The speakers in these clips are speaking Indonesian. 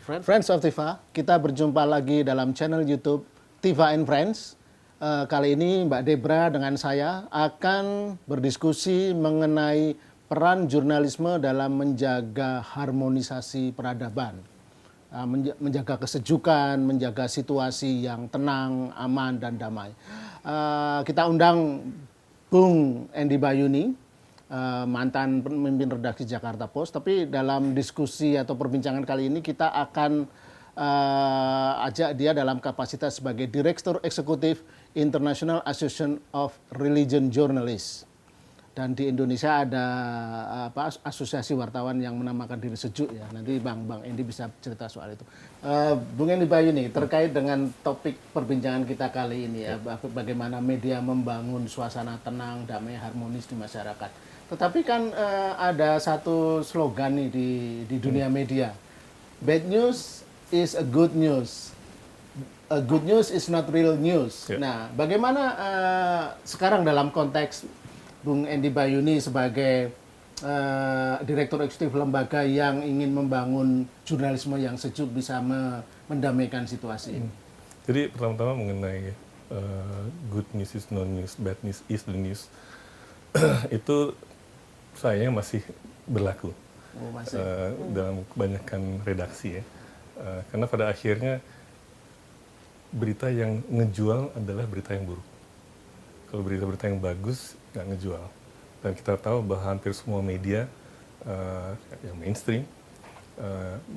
Friends of Tiva, kita berjumpa lagi dalam channel YouTube Tiva and Friends. Kali ini Mbak Debra dengan saya akan berdiskusi mengenai peran jurnalisme dalam menjaga harmonisasi peradaban, menjaga kesejukan, menjaga situasi yang tenang, aman, dan damai. Kita undang Bung Endi Bayuni, mantan pemimpin redaksi Jakarta Post. Tapi dalam diskusi atau perbincangan kali ini kita akan ajak dia dalam kapasitas sebagai Direktur Eksekutif International Association of Religion Journalists. Dan di Indonesia ada asosiasi wartawan yang menamakan diri Sejuk ya. Nanti Bang Endi bisa cerita soal itu. Bung Endi Bayuni, terkait dengan topik perbincangan kita kali ini ya, bagaimana media membangun suasana tenang, damai, harmonis di masyarakat. Tetapi kan ada satu slogan nih di dunia media. Bad news is a good news. A good news is not real news. Nah, bagaimana sekarang dalam konteks Bung Endi Bayuni sebagai Direktur Eksekutif lembaga yang ingin membangun jurnalisme yang sejuk bisa mendamaikan situasi ini? Jadi pertama-tama mengenai good news is no news, bad news is the news. Itu sayangnya masih berlaku dalam kebanyakan redaksi ya. Karena pada akhirnya berita yang ngejual adalah berita yang buruk. Kalau berita-berita yang bagus nggak ngejual. Dan kita tahu bahwa hampir semua media yang mainstream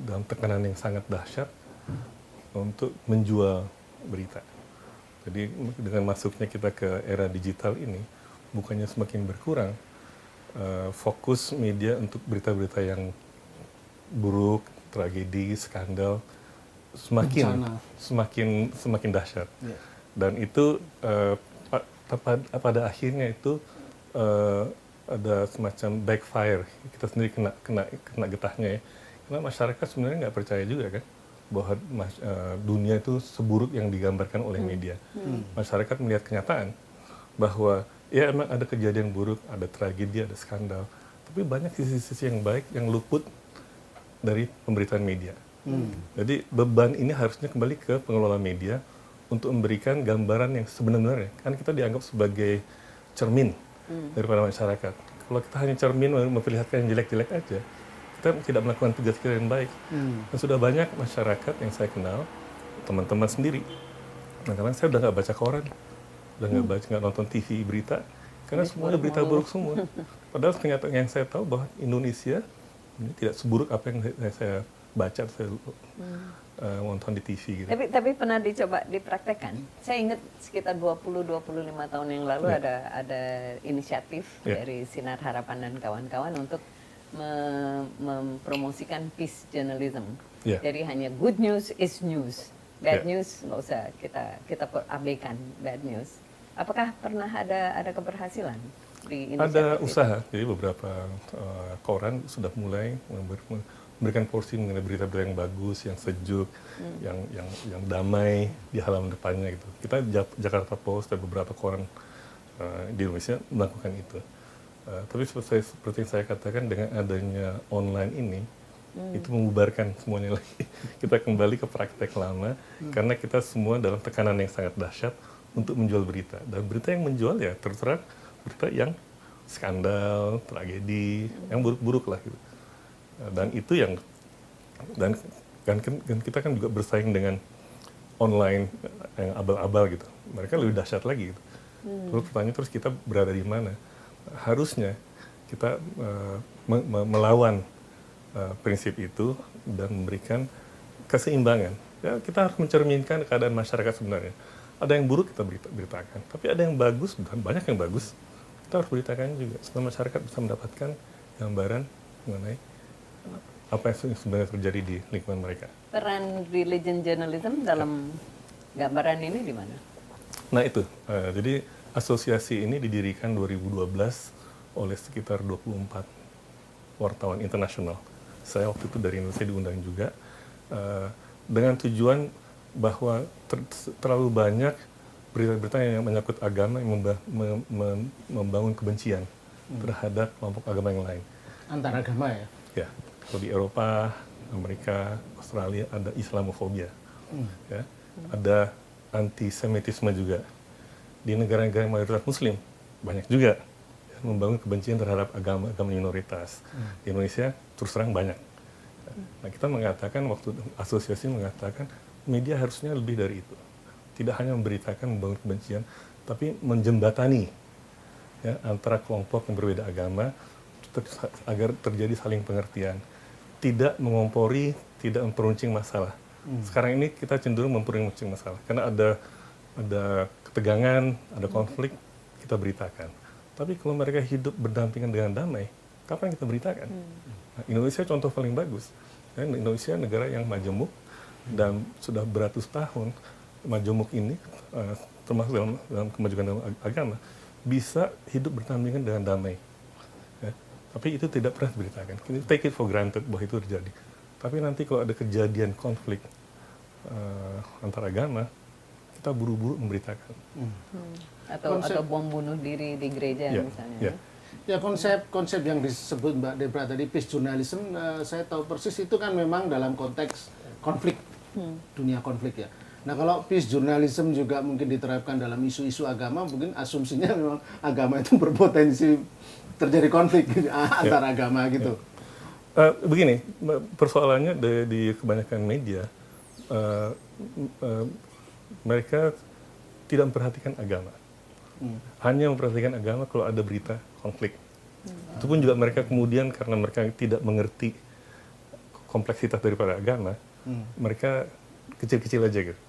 dalam tekanan yang sangat dahsyat untuk menjual berita. Jadi dengan masuknya kita ke era digital ini, bukannya semakin berkurang fokus media untuk berita-berita yang buruk, tragedi, skandal semakin dahsyat. Dan itu pada akhirnya itu ada semacam backfire, kita sendiri kena getahnya ya. Karena masyarakat sebenarnya nggak percaya juga kan bahwa dunia itu seburuk yang digambarkan oleh media. Masyarakat melihat kenyataan bahwa ya emang ada kejadian buruk, ada tragedi, ada skandal, tapi banyak sisi-sisi yang baik yang luput dari pemberitaan media. Jadi beban ini harusnya kembali ke pengelola media untuk memberikan gambaran yang sebenarnya. Kan kita dianggap sebagai cermin daripada masyarakat. Kalau kita hanya cermin memperlihatkan yang jelek-jelek aja, kita tidak melakukan tugas kita yang baik. Dan sudah banyak masyarakat yang saya kenal, teman-teman sendiri, kadang-kadang saya udah nggak baca koran, udah nggak nonton TV berita, karena semuanya berita buruk semua. Padahal ternyata yang saya tahu bahwa Indonesia ini tidak seburuk apa yang saya baca, saya nonton di TV gitu. Tapi pernah dicoba dipraktekkan. Saya ingat sekitar 20-25 tahun yang lalu ada inisiatif dari Sinar Harapan dan kawan-kawan untuk mempromosikan peace journalism. Jadi hanya good news is news. Bad news nggak usah kita abaikan bad news. Apakah pernah ada keberhasilan di inisiatif Ada usaha, jadi beberapa koran sudah mulai memberikan porsi mengenai berita-berita yang bagus, yang sejuk, yang damai di halaman depannya gitu. Kita Jakarta Post dan beberapa koran di Indonesia melakukan itu. Tapi seperti yang saya katakan, dengan adanya online ini, itu membubarkan semuanya lagi. Kita kembali ke praktek lama, karena kita semua dalam tekanan yang sangat dahsyat untuk menjual berita. Dan berita yang menjual ya terserah berita yang skandal, tragedi, yang buruk-buruk lah gitu. Dan itu yang dan kita kan juga bersaing dengan online yang abal-abal gitu. Mereka lebih dahsyat lagi gitu. Terus pertanyaan terus kita berada di mana? Harusnya kita melawan prinsip itu dan memberikan keseimbangan. Ya, kita harus mencerminkan keadaan masyarakat sebenarnya. Ada yang buruk kita beritakan, tapi ada yang bagus, dan banyak yang bagus, kita harus beritakan juga supaya masyarakat bisa mendapatkan gambaran mengenai apa yang sebenarnya terjadi di lingkungan mereka. Peran religion journalism dalam gambaran ini di mana? Nah itu, jadi asosiasi ini didirikan 2012 oleh sekitar 24 wartawan internasional. Saya waktu itu dari Indonesia diundang juga, dengan tujuan bahwa terlalu banyak berita-berita yang menyangkut agama yang membangun kebencian terhadap kelompok agama yang lain. Antar agama ya? Ya, kalau di Eropa, Amerika, Australia ada Islamofobia, ya. Ada antisemitisme juga. Di negara-negara mayoritas Muslim banyak juga membangun kebencian terhadap agama minoritas. Di Indonesia terus terang banyak. Nah, kita mengatakan, waktu asosiasi mengatakan media harusnya lebih dari itu. Tidak hanya memberitakan, membangun kebencian, tapi menjembatani, ya, antara kelompok yang berbeda agama agar terjadi saling pengertian. Tidak mengompori, tidak memperuncing masalah. Sekarang ini kita cenderung memperuncing masalah karena ada ketegangan, ada konflik, kita beritakan. Tapi kalau mereka hidup berdampingan dengan damai, kapan kita beritakan? Nah, Indonesia contoh paling bagus. Ya, Indonesia negara yang majemuk dan sudah beratus tahun majemuk ini, termasuk dalam kemajuan dalam agama, bisa hidup berdampingan dengan damai. Ya. Tapi itu tidak pernah diberitakan. Kita take it for granted bahwa itu terjadi. Tapi nanti kalau ada kejadian konflik antar agama, kita buru-buru memberitakan. Atau bom bunuh diri di gereja misalnya. Ya, konsep yang disebut Mbak Debra tadi, peace journalism, saya tahu persis itu kan memang dalam konteks konflik, dunia konflik ya. Nah, kalau peace journalism juga mungkin diterapkan dalam isu-isu agama, mungkin asumsinya memang agama itu berpotensi terjadi konflik antar agama gitu. Begini, persoalannya di kebanyakan media, mereka tidak memperhatikan agama. Hanya memperhatikan agama kalau ada berita konflik. Itu pun juga mereka kemudian karena mereka tidak mengerti kompleksitas daripada agama, mereka kecil-kecil aja gitu.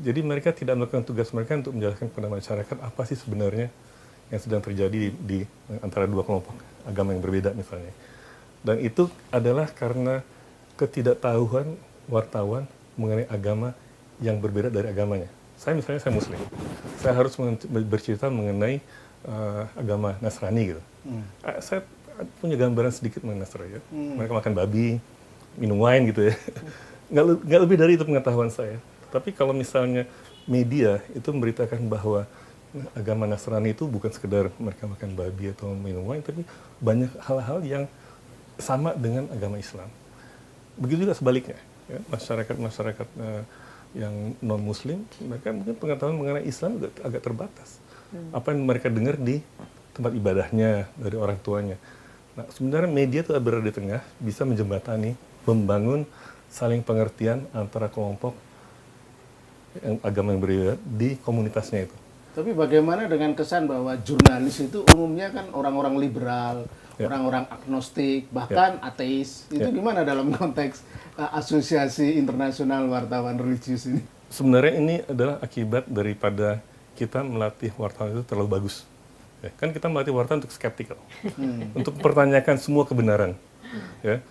Jadi mereka tidak melakukan tugas mereka untuk menjelaskan kepada masyarakat apa sih sebenarnya yang sedang terjadi di antara dua kelompok agama yang berbeda misalnya. Dan itu adalah karena ketidaktahuan wartawan mengenai agama yang berbeda dari agamanya. Saya Muslim, saya harus bercerita mengenai agama Nasrani gitu. Saya punya gambaran sedikit mengenai Nasrani. Ya. Mereka makan babi, minum wine gitu ya. Nggak lebih dari itu pengetahuan saya. Tapi kalau misalnya media itu memberitakan bahwa agama Nasrani itu bukan sekedar mereka makan babi atau minum wine, tapi banyak hal-hal yang sama dengan agama Islam. Begitu juga sebaliknya, ya, masyarakat yang non-Muslim, mereka mungkin pengetahuan mengenai Islam juga agak terbatas. Apa yang mereka dengar di tempat ibadahnya, dari orang tuanya. Nah, sebenarnya media itu berada di tengah, bisa menjembatani, membangun saling pengertian antara kelompok agama yang berbeda di komunitasnya itu. Tapi bagaimana dengan kesan bahwa jurnalis itu umumnya kan orang-orang liberal, orang-orang agnostik, bahkan ateis. Itu gimana dalam konteks asosiasi internasional wartawan religius ini? Sebenarnya ini adalah akibat daripada kita melatih wartawan itu terlalu bagus. Ya, kan kita melatih wartawan untuk skeptikal, untuk mempertanyakan semua kebenaran. Ya,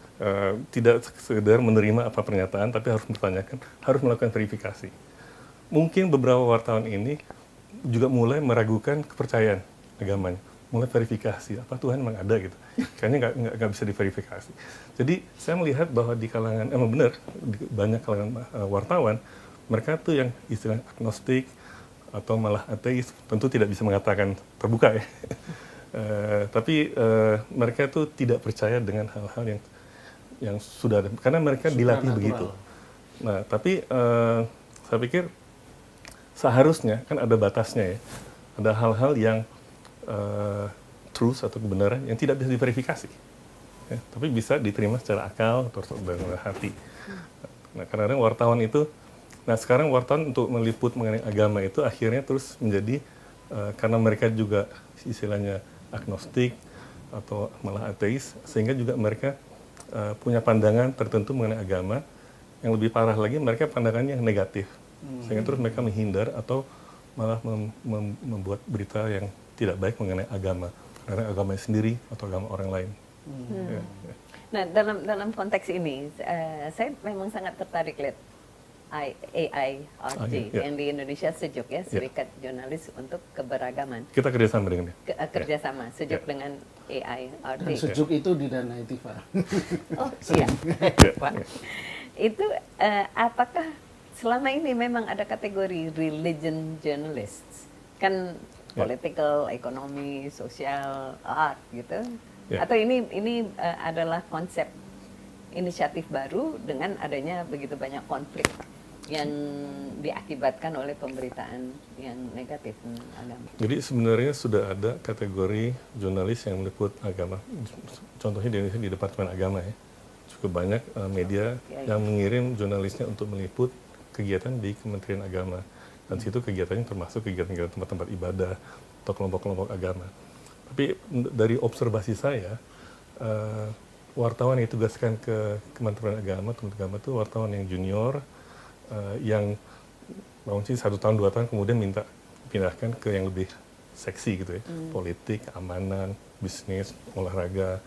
tidak sekedar menerima apa pernyataan, tapi harus mempertanyakan, harus melakukan verifikasi. Mungkin beberapa wartawan ini juga mulai meragukan kepercayaan agamanya, mulai verifikasi apa Tuhan memang ada gitu, kayaknya nggak bisa diverifikasi. Jadi saya melihat bahwa di kalangan emang benar di banyak kalangan wartawan, mereka tuh yang istilah agnostik atau malah ateis, tentu tidak bisa mengatakan terbuka ya. Tapi mereka tuh tidak percaya dengan hal-hal yang sudah ada, karena mereka dilatih begitu. Nah, tapi saya pikir seharusnya kan ada batasnya ya, ada hal-hal yang truth atau kebenaran yang tidak bisa diverifikasi, ya, tapi bisa diterima secara akal atau dengan hati. Nah, kadang-kadang wartawan itu, nah sekarang wartawan untuk meliput mengenai agama itu akhirnya terus menjadi karena mereka juga istilahnya agnostik atau malah ateis, sehingga juga mereka punya pandangan tertentu mengenai agama. Yang lebih parah lagi, mereka pandangannya yang negatif, sehingga terus mereka menghindar atau malah membuat berita yang tidak baik mengenai agama, karena agamanya sendiri atau agama orang lain. Ya, ya. Nah, dalam konteks ini, saya memang sangat tertarik lihat AIRJ yang di Indonesia Sejuk ya, Serikat Jurnalis untuk Keberagaman. Kita kerjasama dengan dia. Kerjasama Sejuk dengan AIRJ. Dan Sejuk itu didanai TIFA. Oh iya, Pak. Itu apakah selama ini memang ada kategori religion journalists, kan political, ekonomi, sosial, art gitu, atau ini adalah konsep inisiatif baru dengan adanya begitu banyak konflik yang diakibatkan oleh pemberitaan yang negatif tentang agama. Jadi sebenarnya sudah ada kategori jurnalis yang meliput agama. Contohnya di Indonesia di Departemen Agama ya. Cukup banyak media yang mengirim jurnalisnya untuk meliput kegiatan di Kementerian Agama. Dan situ kegiatannya termasuk kegiatan-kegiatan tempat-tempat ibadah atau kelompok-kelompok agama. Tapi dari observasi saya, wartawan yang ditugaskan ke Kementerian Agama itu wartawan yang junior, yang mungkin 1 tahun 2 tahun kemudian minta pindahkan ke yang lebih seksi gitu ya, politik, keamanan, bisnis, olahraga.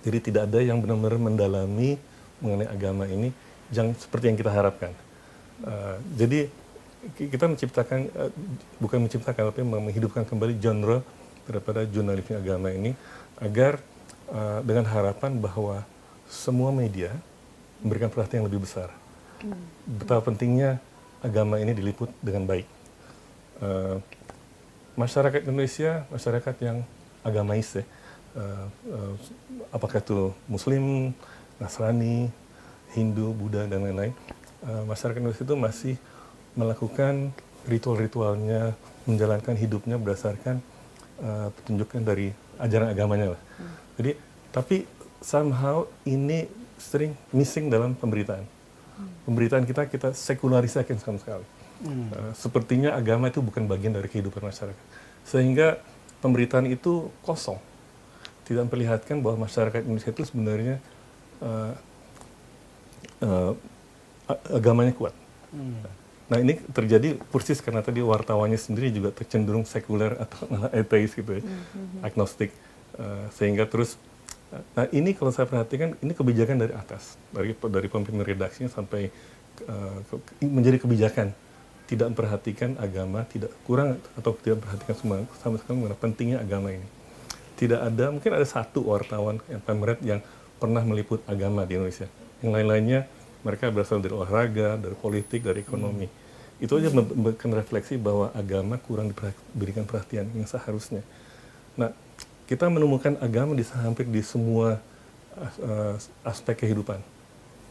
Jadi tidak ada yang benar-benar mendalami mengenai agama ini yang seperti yang kita harapkan. Jadi kita menciptakan, bukan menciptakan tapi menghidupkan kembali genre daripada jurnalisme agama ini agar dengan harapan bahwa semua media memberikan perhatian yang lebih besar. Betapa pentingnya agama ini diliput dengan baik. Masyarakat Indonesia, masyarakat yang agamais ya, apakah itu Muslim, Nasrani, Hindu, Buddha, dan lain-lain, masyarakat Indonesia itu masih melakukan ritual-ritualnya, menjalankan hidupnya berdasarkan petunjukan dari ajaran agamanya lah. Jadi, tapi somehow ini sering missing dalam pemberitaan. Pemberitaan kita sekularisasikan sama sekali. Sepertinya agama itu bukan bagian dari kehidupan masyarakat. Sehingga pemberitaan itu kosong. Tidak memperlihatkan bahwa masyarakat Indonesia itu sebenarnya agamanya kuat. Nah ini terjadi persis karena tadi wartawannya sendiri juga cenderung sekuler atau malah ateis gitu ya, agnostik. Sehingga terus, nah ini kalau saya perhatikan ini kebijakan dari atas, dari pemimpin redaksinya sampai menjadi kebijakan, tidak memperhatikan agama, tidak kurang atau tidak memperhatikan sama sekali mengenai pentingnya agama ini. Tidak ada, mungkin ada 1 wartawan yang pemret yang pernah meliput agama di Indonesia. Yang lain-lainnya mereka berasal dari olahraga, dari politik, dari ekonomi. Itu aja memberikan refleksi bahwa agama kurang diberikan perhatian yang seharusnya. Nah, kita menemukan agama hampir di semua aspek kehidupan,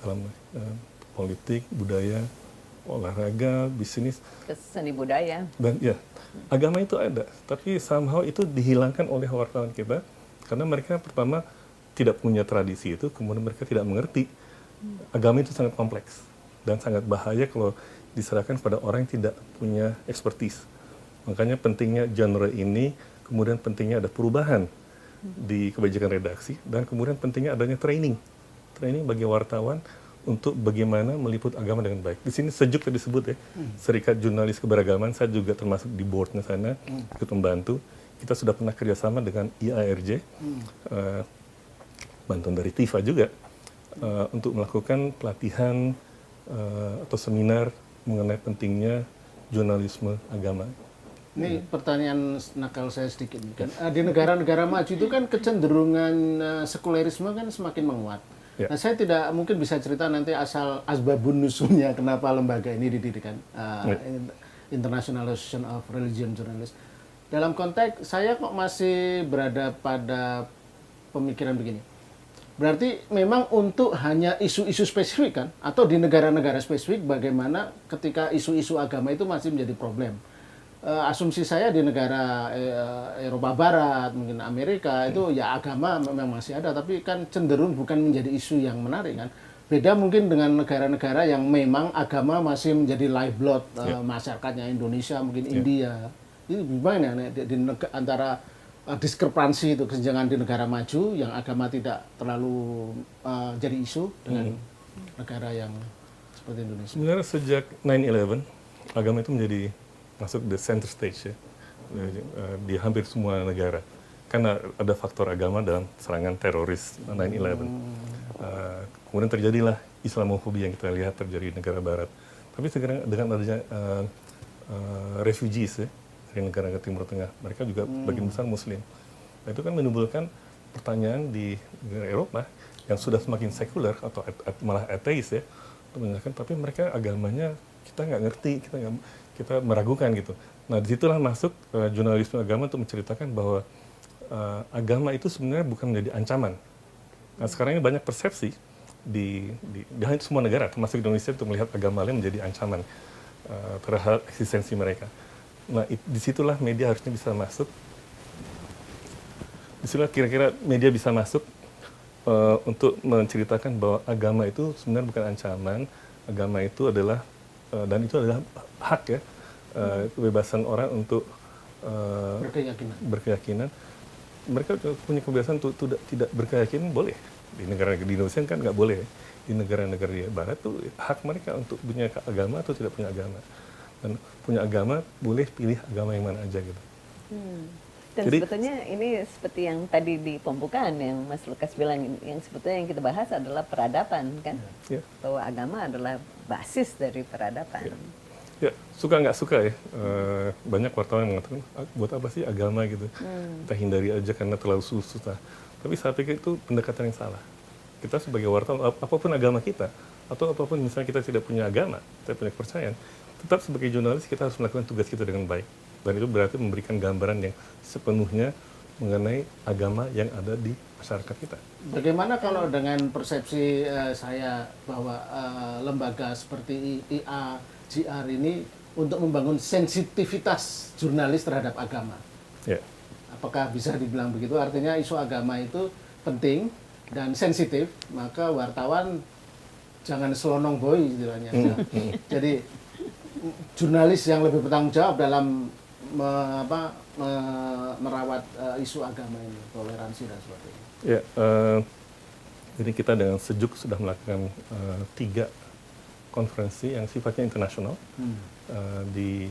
dalam politik, budaya, olahraga, bisnis, seni budaya. dan ya agama itu ada, tapi somehow itu dihilangkan oleh wartawan kita karena mereka pertama tidak punya tradisi itu, kemudian mereka tidak mengerti agama itu sangat kompleks dan sangat bahaya kalau diserahkan pada orang yang tidak punya expertise. Makanya pentingnya genre ini, kemudian pentingnya ada perubahan di kebijakan redaksi, dan kemudian pentingnya adanya training bagi wartawan untuk bagaimana meliput agama dengan baik. Di sini Sejuk tadi disebut ya, Serikat Jurnalis Keberagaman, saya juga termasuk di boardnya sana, ikut membantu. Kita sudah pernah kerjasama dengan IARJ, bantuan dari TIFA juga, untuk melakukan pelatihan atau seminar mengenai pentingnya jurnalisme agama. Ini pertanyaan nakal saya sedikit kan. Di negara-negara maju itu kan kecenderungan sekulerisme kan semakin menguat. Ya. Nah, saya tidak mungkin bisa cerita nanti asal asbabun nusulnya kenapa lembaga ini didirikan, International Association of Religion Journalists. Dalam konteks saya kok masih berada pada pemikiran begini. Berarti memang untuk hanya isu-isu spesifik kan, atau di negara-negara spesifik bagaimana ketika isu-isu agama itu masih menjadi problem. Asumsi saya di negara Eropa Barat, mungkin Amerika, itu ya agama memang masih ada, tapi kan cenderung bukan menjadi isu yang menarik kan. Beda mungkin dengan negara-negara yang memang agama masih menjadi lifeblood masyarakatnya, Indonesia, mungkin India. Ini gimana antara diskrepansi itu, kesenjangan di negara maju yang agama tidak terlalu jadi isu dengan negara yang seperti Indonesia. Sebenarnya sejak 9/11 agama itu menjadi masuk the center stage ya, di hampir semua negara karena ada faktor agama dalam serangan teroris 9/11. Kemudian terjadilah Islamofobia yang kita lihat terjadi di negara barat. Tapi sekarang dengan adanya refugees ya, dari negara-negara Timur Tengah, mereka juga bagian besar Muslim. Nah, itu kan menimbulkan pertanyaan di negara Eropa yang sudah semakin sekuler atau malah ateis ya, tapi mereka agamanya kita nggak ngerti, kita meragukan gitu. Nah, disitulah masuk jurnalisme agama untuk menceritakan bahwa agama itu sebenarnya bukan menjadi ancaman Nah sekarang ini banyak persepsi di semua negara, termasuk Indonesia, untuk melihat agama lain menjadi ancaman terhadap eksistensi mereka. Nah disitulah media harusnya bisa masuk. Disitulah kira-kira media bisa masuk untuk menceritakan bahwa agama itu sebenarnya bukan ancaman, agama itu adalah dan itu adalah hak ya, kebebasan orang untuk berkeyakinan. Mereka punya kebebasan untuk tidak berkeyakinan, boleh. Di negara di Indonesia kan nggak boleh. Di negara-negara di Barat tuh hak mereka untuk punya agama atau tidak punya agama. Dan punya agama boleh pilih agama yang mana aja gitu. Dan jadi, sebetulnya ini seperti yang tadi di pembukaan yang Mas Lukas bilang, yang sebetulnya yang kita bahas adalah peradaban kan, bahwa agama adalah basis dari peradaban. Ya, suka nggak suka ya, banyak wartawan yang mengatakan buat apa sih agama gitu, kita hindari aja karena terlalu susah. Tapi saya pikir itu pendekatan yang salah. Kita sebagai wartawan, apapun agama kita, atau apapun misalnya kita tidak punya agama, kita punya kepercayaan, tetap sebagai jurnalis kita harus melakukan tugas kita dengan baik. Dan itu berarti memberikan gambaran yang sepenuhnya mengenai agama yang ada di masyarakat kita. Bagaimana kalau dengan persepsi saya bahwa lembaga seperti IAJR ini untuk membangun sensitivitas jurnalis terhadap agama? Ya. Apakah bisa dibilang begitu? Artinya isu agama itu penting dan sensitif, maka wartawan jangan selonong boy istilahnya. Jadi jurnalis yang lebih bertanggung jawab dalam merawat isu agama ini, toleransi dan sebagainya. Ya, jadi kita dengan Sejuk sudah melakukan 3 konferensi yang sifatnya internasional di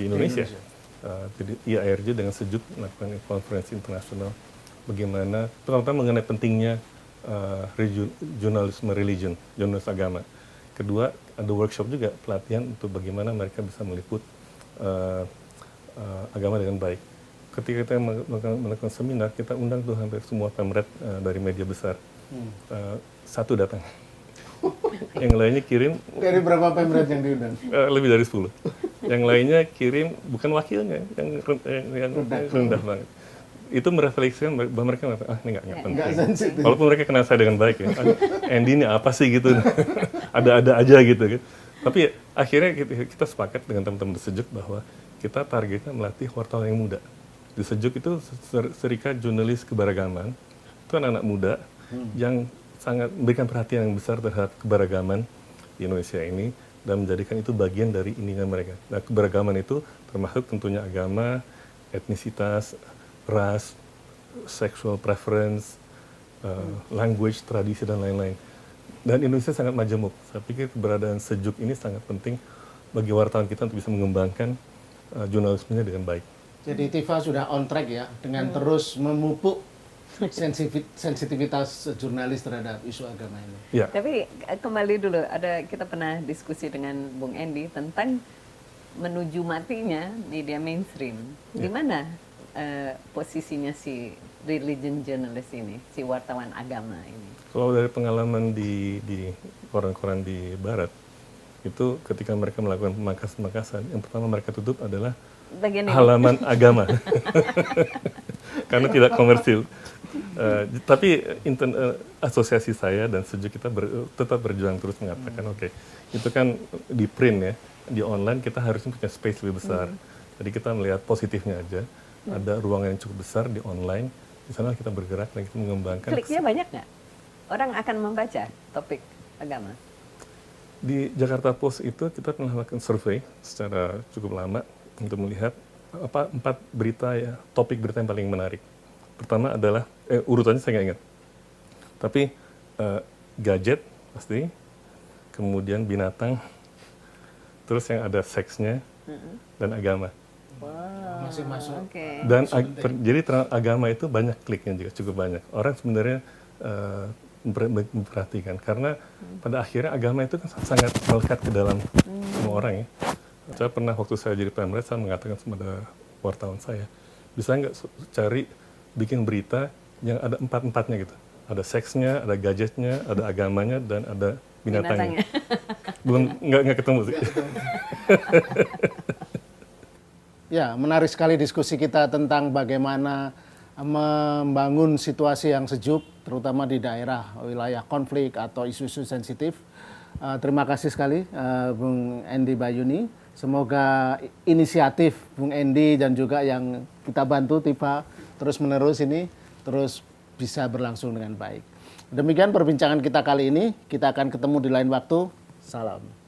Indonesia. Jadi IARJ dengan Sejuk melakukan konferensi internasional bagaimana, pertama mengenai pentingnya jurnalisme religion, jurnalis agama. Kedua, ada workshop juga, pelatihan untuk bagaimana mereka bisa meliput agama dengan baik. Ketika kita melakukan seminar, kita undang tuh hampir semua pemret dari media besar. 1 datang. Yang lainnya kirim. Dari berapa pemret yang diundang? Lebih dari 10. Yang lainnya kirim bukan wakilnya, yang rendah banget. Itu merefleksikan bahwa mereka mengatakan, ini nggak penting. Walaupun mereka kenal saya dengan baik ya. Andy ini apa sih gitu. Ada-ada aja gitu kan. Tapi akhirnya kita sepakat dengan teman-teman di Sejuk bahwa kita targetnya melatih wartawan yang muda. Di Sejuk itu Serikat Jurnalis Keberagaman, itu anak-anak muda yang sangat memberikan perhatian yang besar terhadap keberagaman di Indonesia ini dan menjadikan itu bagian dari ininya mereka. Nah, keberagaman itu termasuk tentunya agama, etnisitas, ras, sexual preference, language, tradisi, dan lain-lain. Dan Indonesia sangat majemuk. Saya pikir keberadaan Sejuk ini sangat penting bagi wartawan kita untuk bisa mengembangkan jurnalismenya dengan baik. Jadi TIFA sudah on track ya, dengan terus memupuk sensitivitas jurnalis terhadap isu agama ini. Ya. Tapi kembali dulu, kita pernah diskusi dengan Bung Andy tentang menuju matinya media mainstream. Di mana posisinya si religion journalist ini, si wartawan agama ini? Kalau dari pengalaman di koran-koran di Barat, itu ketika mereka melakukan pemangkasan, yang pertama mereka tutup adalah halaman agama. Karena tidak komersil. Tapi asosiasi saya dan Sejuk kita tetap berjuang terus mengatakan, oke, itu kan di print ya, di online kita harusnya punya space lebih besar. Jadi kita melihat positifnya aja, ada ruang yang cukup besar di online, di sana kita bergerak dan kita mengembangkan. Kliknya banyak nggak? Orang akan membaca topik agama? Di Jakarta Post itu kita pernah melakukan survei secara cukup lama untuk melihat 4 berita ya, topik berita yang paling menarik. Pertama adalah, urutannya saya nggak ingat, tapi gadget pasti, kemudian binatang, terus yang ada seksnya, dan agama. Wow. Masih masuk. Okay. Dan jadi agama itu banyak kliknya juga, cukup banyak. Orang sebenarnya memperhatikan karena pada akhirnya agama itu kan sangat melekat ke dalam semua orang ya. Saya pernah waktu saya jadi pemret, saya mengatakan kepada wartawan saya, bisa nggak cari bikin berita yang ada 4-4-nya gitu. Ada seksnya, ada gadgetnya, ada agamanya, dan ada binatangnya. Belum nggak ketemu sih. Ya, menarik sekali diskusi kita tentang bagaimana membangun situasi yang sejuk terutama di daerah wilayah konflik atau isu-isu sensitif. Terima kasih sekali Bung Endi Bayuni. Semoga inisiatif Bung Endi dan juga yang kita bantu TIFA terus-menerus ini terus bisa berlangsung dengan baik. Demikian perbincangan kita kali ini. Kita akan ketemu di lain waktu. Salam.